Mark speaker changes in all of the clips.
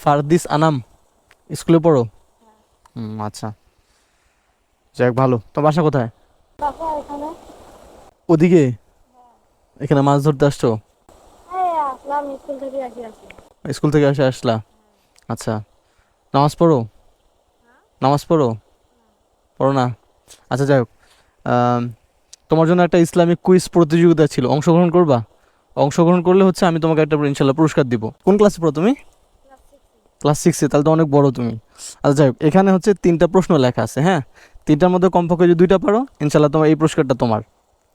Speaker 1: ফারদিস আনাম, স্কুলে পড়ো? আচ্ছা, যাক ভালো। তো বাসা কোথায়?
Speaker 2: বাসা এখানে।
Speaker 1: ওদিকে? এখানে মাছ ধরতে আসছো?
Speaker 2: হ্যাঁ, আসলাম স্কুল থেকে আসলাম।
Speaker 1: স্কুল থেকে আসলা? আচ্ছা, নামাজ পড়ো? নামাজ পড়ো? পড়ো না? আচ্ছা যাই হোক, আম, তোমার জন্য একটা ইসলামিক কুইজ প্রতিযোগিতা ছিল, অংশগ্রহণ করবা? অংশগ্রহণ করলে হচ্ছে আমি তোমাকে একটা ইনশাল্লাহ পুরস্কার দিব। কোন ক্লাসে পড়ো তুমি? ক্লাস 6-এ? তাহলে তো অনেক বড় তুমি। আচ্ছা যাই হোক, এখানে হচ্ছে 3টা প্রশ্ন লেখা আছে, হ্যাঁ? 3টার মধ্যে কমপক্ষে যদি 2টা পারো, ইনশাল্লাহ তোমার এই পুরস্কারটা তোমার।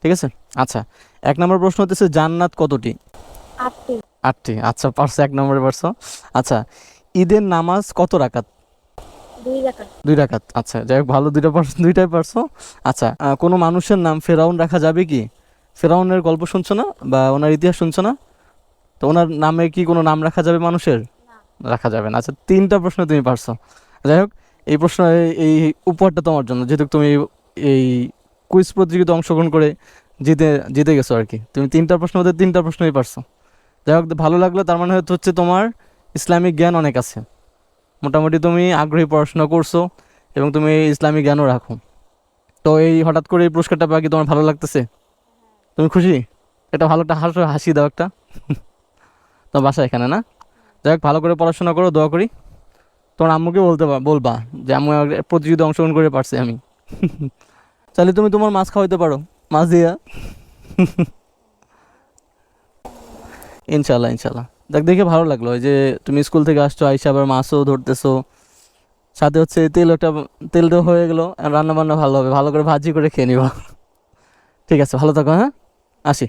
Speaker 1: ঠিক আছে? আচ্ছা, 1 নম্বর প্রশ্ন হচ্ছে জান্নাত কতটি?
Speaker 2: 8টি।
Speaker 1: 8টি? আচ্ছা, পারছো, 1 নম্বরে পারছো। আচ্ছা, ঈদের নামাজ কত রাকাত?
Speaker 2: 2 রাকাত।
Speaker 1: 2 রাকাত। আচ্ছা যাই হোক, ভালো, 2টাই পারছো। আচ্ছা, কোনো মানুষের নাম ফেরাউন রাখা যাবে কি? ফেরাউনের গল্প শুনছো না, বা ওনার ইতিহাস শুনছো না? তো ওনার নামে কি কোনো নাম রাখা যাবে মানুষের?
Speaker 2: না।
Speaker 1: রাখা যাবে না। আচ্ছা, 3টা প্রশ্ন তুমি পারছো। যাই হোক, এই প্রশ্ন, এই উপহারটা তোমার জন্য, যেহেতু তুমি এই কুইজ প্রতিযোগিতা অংশগ্রহণ করে জিতে জিতে গেছো আর কি। তুমি 3টা প্রশ্ন মধ্যে 3টা প্রশ্নই পারছো। যাই হোক, ভালো লাগলো। তার মানে হচ্ছে তোমার ইসলামিক জ্ঞান অনেক আছে, মোটামুটি তুমি আগ্রহী পড়াশোনা করছো এবং তুমি ইসলামিক জ্ঞানও রাখো। তো এই হঠাৎ করে এই পুরস্কারটা পাওয়া কি তোমার ভালো লাগতেছে? তুমি খুশি? এটা ভালো একটা হাসি হাসি দাও একটা। তোমার বাসা এখানে না? যাই হোক, ভালো করে পড়াশোনা করো, দোয়া করি। তোমার আম্মুকে বলবা যে আম্মু প্রতিযোগিতা অংশগ্রহণ করে পারছি আমি। চাইলে তুমি তোমার মাছ খাওয়াইতে পারো, মাছ দিয়া। ইনশাল্লাহ ইনশাল্লাহ। দেখ, দেখে ভালো লাগলো ওই যে তুমি স্কুল থেকে আসছো, আইসা আবার মাছও ধরতেছো, সাথে হচ্ছে তেলটাও হয়ে গেলো, রান্না বান্না ভালো হবে, ভালো করে ভাজি করে খেয়ে নিবা। ঠিক আছে, ভালো থাকো, হ্যাঁ? আসি।